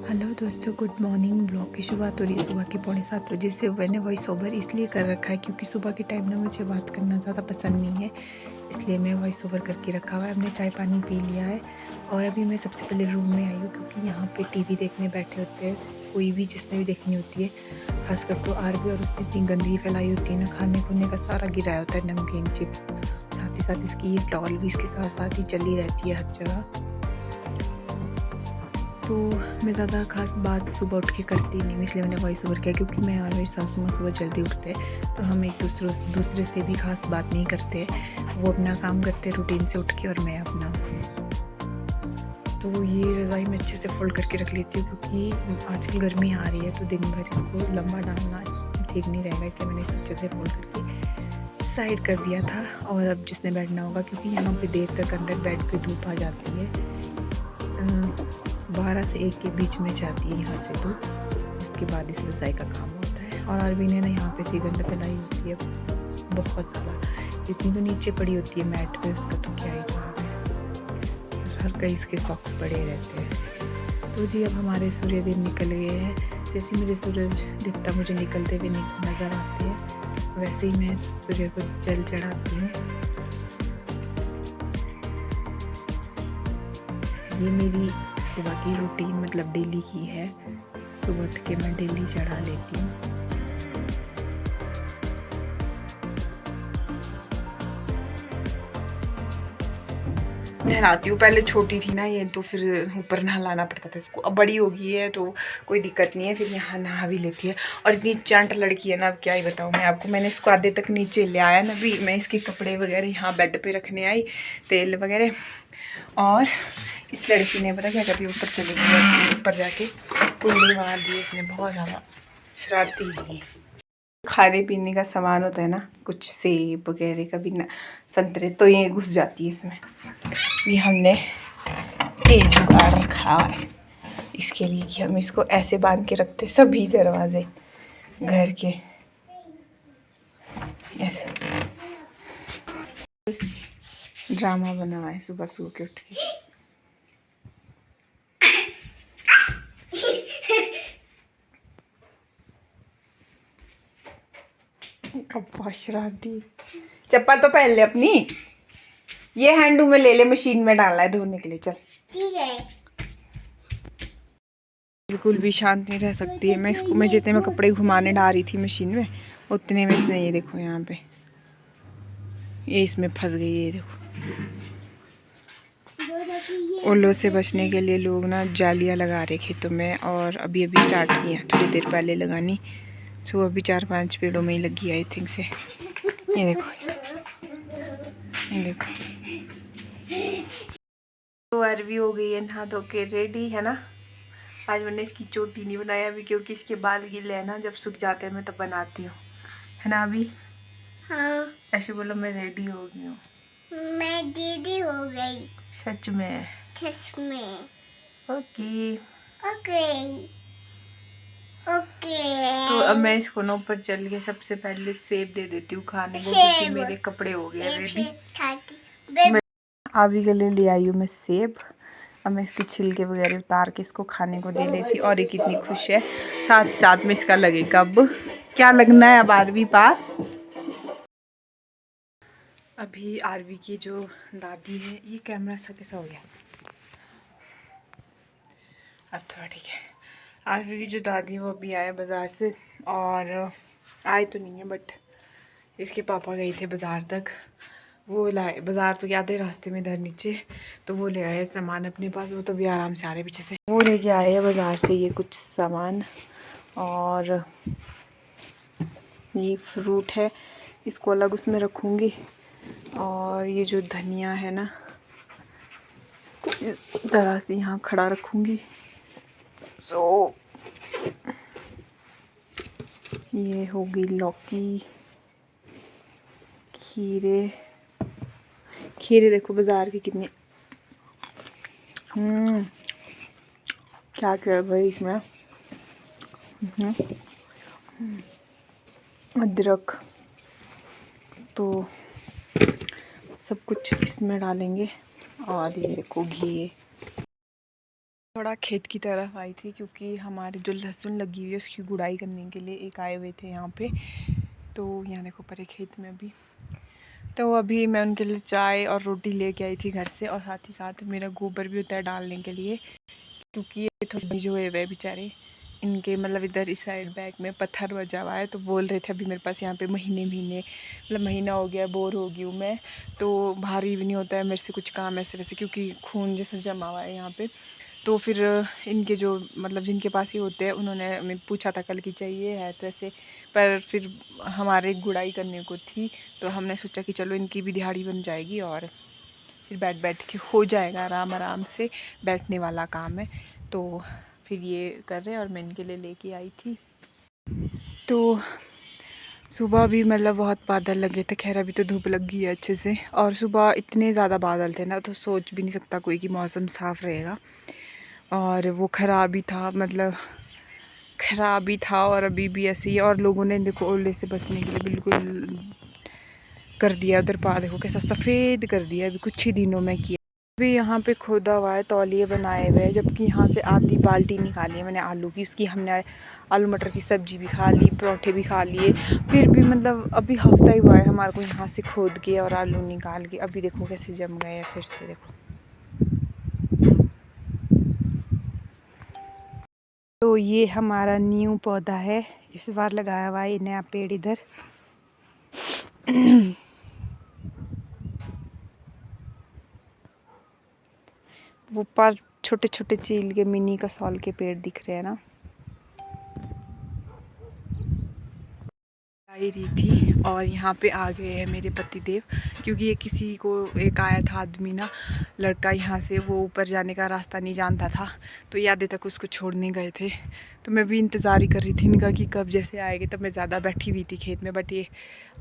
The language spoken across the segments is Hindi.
हेलो दोस्तों, गुड मॉर्निंग। ब्लॉग की शुरुआत हो रही है सुबह के 6:45 बजे से। मैंने वॉइस ओवर इसलिए कर रखा है क्योंकि सुबह के टाइम ना मुझे बात करना ज़्यादा पसंद नहीं है, इसलिए मैं वॉइस ओवर करके रखा हुआ है। हमने चाय पानी पी लिया है और अभी मैं सबसे पहले रूम में आई हूँ क्योंकि यहाँ पे टीवी देखने बैठे होते हैं कोई भी, जिसने भी देखनी होती है। खासकर तो आरबी, और उसने इतनी गंदगी फैलाई होती है ना, खाने खुने का सारा गिराया होता है, नमकीन चिप्स, साथ ही साथ इसकी ये टॉल भी इसके साथ साथ ही चली रहती है हर जगह। तो मैं ज़्यादा खास बात सुबह उठ के करती नहीं हूँ, इसलिए मैंने वॉइस ओवर किया क्योंकि मैं और मेरी सासू माँ सुबह जल्दी उठते हैं, तो हम एक दूसरे से भी खास बात नहीं करते। वो अपना काम करते रूटीन से उठ के और मैं अपना। तो ये रज़ाई मैं अच्छे से फोल्ड करके रख लेती हूँ क्योंकि आजकल गर्मी आ रही है, तो दिन भर इसको लंबा डालना ठीक नहीं रहेगा, इसलिए मैंने इसे अच्छे से फोल्ड करके साइड कर दिया था। और अब जिसने बैठना होगा, क्योंकि यहाँ पे देर तक अंदर बेड पे धूप आ जाती है, 12 से 1 के बीच में जाती है यहाँ से धूप, उसके बाद इस रज़ाई का काम होता है। और आरवी ने ना यहाँ पे सी गंद फैलाई होती है बहुत ज़्यादा, इतनी तो नीचे पड़ी होती है मैट पे, उसका तो क्या ही जवाब है। हर कहीं इसके सॉक्स पड़े रहते हैं। तो जी अब हमारे सूर्य दिन निकल गए हैं। जैसे मेरे सूरज देवता मुझे निकलते हुए नज़र आते हैं, वैसे ही मैं सूर्य को जल चढ़ाती हूँ। ये मेरी सुबह की रूटीन, मतलब डेली की है। सुबह उठ के मैं डेली चढ़ा लेती हूँ। नहलाती हूँ। पहले छोटी थी ना ये, तो फिर ऊपर नहलाना पड़ता था इसको। अब बड़ी हो गई है तो कोई दिक्कत नहीं है, फिर यहाँ नहा भी लेती है। और इतनी चंट लड़की है ना, अब क्या ही बताऊँ मैं आपको। मैंने इसको आधे तक नीचे ले आया ना, भी मैं इसके कपड़े वगैरह यहाँ बेड पे रखने आई, तेल वगैरह। और इस लड़की ने पता क्या कर दिया, ऊपर चली गई, ऊपर जाके कुंडी मार दी इसने, बहुत ज़्यादा शरारती है। खाने पीने का सामान होता है ना, कुछ सेब वगैरह का भी ना, संतरे, तो ये घुस जाती है इसमें। ये हमने एक जुगाड़ रखा है इसके लिए कि हम इसको ऐसे बांध के रखते सभी दरवाजे घर के, ऐसे। ड्रामा बना है सुबह सो के उठ के। बहुत शरारती। चप्पल तो पहन ले अपनी, ये हैंडू में ले ले, मशीन में डालना है धोने के लिए। चल ठीक है। बिल्कुल भी शांत नहीं रह सकती है। मैं जितने में कपड़े घुमाने डाल रही थी मशीन में, उतने में इसने, ये देखो यहाँ पे, ये इसमें फंस गई है। ये देखो, ओलों से बचने के लिए लोग ना जालियाँ लगा रहे खेतों में, और अभी स्टार्ट की है, थोड़ी देर पहले लगानी। सो अभी 4-5 पेड़ों में ही लगी आई थिंक से। ये देखो, ये देखो। तो अरवी हो गई है नहा धो के रेडी, है ना। आज मैंने इसकी चोटी नहीं बनाया अभी, क्योंकि इसके बाल गीले है ना, जब सूख जाते हैं मैं तब बनाती हूँ, है ना अभी। हाँ। ऐसे बोलो, मैं रेडी हो गई हूँ। मैं रेडी हो गई। सच में? सच में। Okay okay okay. तो अब मैं इसको ना ऊपर चल के सबसे पहले सेब दे देती हूँ खाने को, क्योंकि मेरे कपड़े हो गए रेडी। अभी के लिए ले आई हूँ मैं सेब। अब मैं इसके छिलके वगैरह उतार के इसको खाने को दे लेती। और ये कितनी खुश है, साथ साथ में इसका लगेगा अब क्या लगना है अब आरवी पार। अभी आरवी की जो दादी है, ये कैमरा सा कैसा हो गया, अब थोड़ा ठीक है। आरवी की जो दादी है वो अभी आए बाज़ार से, और आए तो नहीं है बट इसके पापा गए थे बाज़ार तक। वो लाए बाज़ार तो आधे रास्ते में इधर नीचे, तो वो ले आए सामान अपने पास। वो तो भी आराम से आ रहे पीछे से। वो लेके आए हैं बाज़ार से ये कुछ सामान, और ये फ्रूट है, इसको अलग उसमें रखूँगी। और ये जो धनिया है ना, इसको इस तरह से यहाँ खड़ा रखूँगी। सो ये होगी लौकी, खीरे। खीरे देखो बाज़ार की कितनी, क्या क्या भाई इसमें, अदरक, तो सब कुछ इसमें डालेंगे। और ये देखो घी, थोड़ा खेत की तरफ आई थी क्योंकि हमारे जो लहसुन लगी हुई है उसकी गुड़ाई करने के लिए एक आए हुए थे यहाँ पे। तो यहाँ देखो परे खेत में अभी, तो अभी मैं उनके लिए चाय और रोटी लेके आई थी घर से, और साथ ही साथ मेरा गोबर भी होता है डालने के लिए, क्योंकि ये थोड़े जो है वे बेचारे इनके मतलब इधर इस साइड बैग में पत्थर बजा हुआ है। तो बोल रहे थे अभी मेरे पास यहाँ पे महीने मतलब महीना हो गया, बोर हो गई हूँ मैं, तो भारी भी नहीं होता है मेरे से कुछ काम ऐसे वैसे, क्योंकि खून जैसा जमा हुआ है यहाँ पे। तो फिर इनके जो मतलब जिनके पास ही होते हैं उन्होंने हमें पूछा था कल की चाहिए है तो ऐसे, पर फिर हमारे गुड़ाई करने को थी तो हमने सोचा कि चलो इनकी भी दिहाड़ी बन जाएगी और फिर बैठ के हो जाएगा आराम से, बैठने वाला काम है। तो फिर ये कर रहे हैं और मैं इनके लिए लेके आई थी। तो सुबह भी मतलब बहुत बादल लगे थे, खैर अभी तो धूप लग गई है अच्छे से, और सुबह इतने ज़्यादा बादल थे ना तो सोच भी नहीं सकता कोई कि मौसम साफ़ रहेगा, और वो ख़राब ही था, मतलब ख़राब ही था और अभी भी ऐसे ही। और लोगों ने देखो ओले से बचने के लिए बिल्कुल कर दिया, उधर पा देखो कैसा सफ़ेद कर दिया अभी कुछ ही दिनों में किया। अभी यहाँ पे खोदा हुआ है, तौलिए बनाए हुए हैं, जबकि यहाँ से आधी बाल्टी निकाली है मैंने आलू की, उसकी हमने आलू मटर की सब्ज़ी भी खा ली, परोठे भी खा लिए। फिर भी मतलब अभी हफ्ता ही हुआ है हमारे को यहाँ से खोद के और आलू निकाल के, अभी देखो कैसे जम गए हैं फिर से देखो। तो ये हमारा न्यू पौधा है, इस बार लगाया हुआ है ये नया पेड़ इधर। वो पर छोटे छोटे चील के मिनी कसौल के पेड़ दिख रहे हैं ना, आई रही थी। और यहाँ पे आ गए हैं मेरे पति देव, क्योंकि ये किसी को एक आया था आदमी ना, लड़का यहाँ से, वो ऊपर जाने का रास्ता नहीं जानता था तो यादें तक उसको छोड़ने गए थे। तो मैं भी इंतज़ार ही कर रही थी इनका कि कब जैसे आएगी, तब मैं ज़्यादा बैठी हुई थी खेत में, बट ये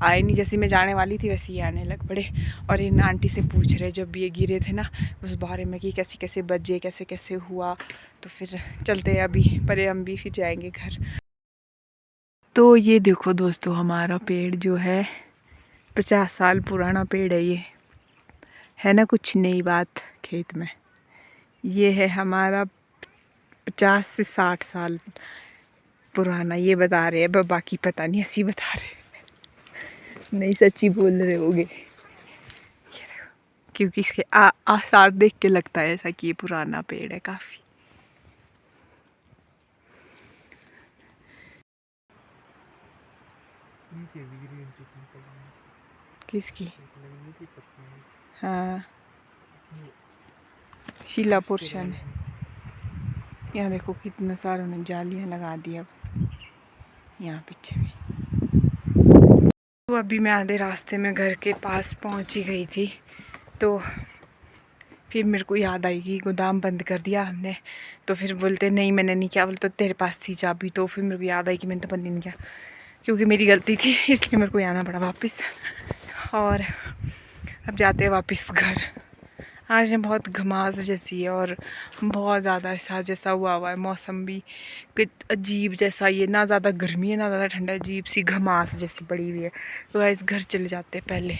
आए नहीं। जैसे मैं जाने वाली थी वैसे ही आने लग पड़े। और इन आंटी से पूछ रहे जब ये गिरे थे ना उस बारे में कि कैसे कैसे बजे, कैसे कैसे हुआ। तो फिर चलते हैं अभी परे, हम भी फिर जाएंगे घर। तो ये देखो दोस्तों हमारा पेड़ जो है 50 साल पुराना पेड़ है ये, है ना कुछ नई बात खेत में। ये है हमारा 50 से 60 साल पुराना, ये बता रहे हैं, बाकी पता नहीं, ऐसी बता रहे नहीं, सच्ची बोल रहे होगे। ये देखो, क्योंकि इसके आसार देख के लगता है ऐसा कि ये पुराना पेड़ है काफ़ी। किसकी? हाँ, शीला पोर्शन। यहाँ देखो कितना सारों ने जालियाँ लगा दी अब यहाँ पीछे में। तो अभी मैं आधे रास्ते में घर के पास पहुँच ही गई थी, तो फिर मेरे को याद आई कि गोदाम बंद कर दिया हमने। तो फिर बोलते नहीं मैंने नहीं किया, बोलते तो तेरे पास थी चाबी। तो फिर मेरे को याद आई कि मैंने तो बंद नहीं किया, क्योंकि मेरी गलती थी, इसलिए मेरे को आना पड़ा वापस। और अब जाते हैं वापस घर। आज बहुत घमास जैसी है और बहुत ज़्यादा ऐसा जैसा हुआ है, मौसम भी कुछ अजीब जैसा, ये ना ज़्यादा गर्मी है ना ज़्यादा ठंडा, अजीब सी घमास जैसी पड़ी हुई है। तो इस घर चले जाते हैं पहले।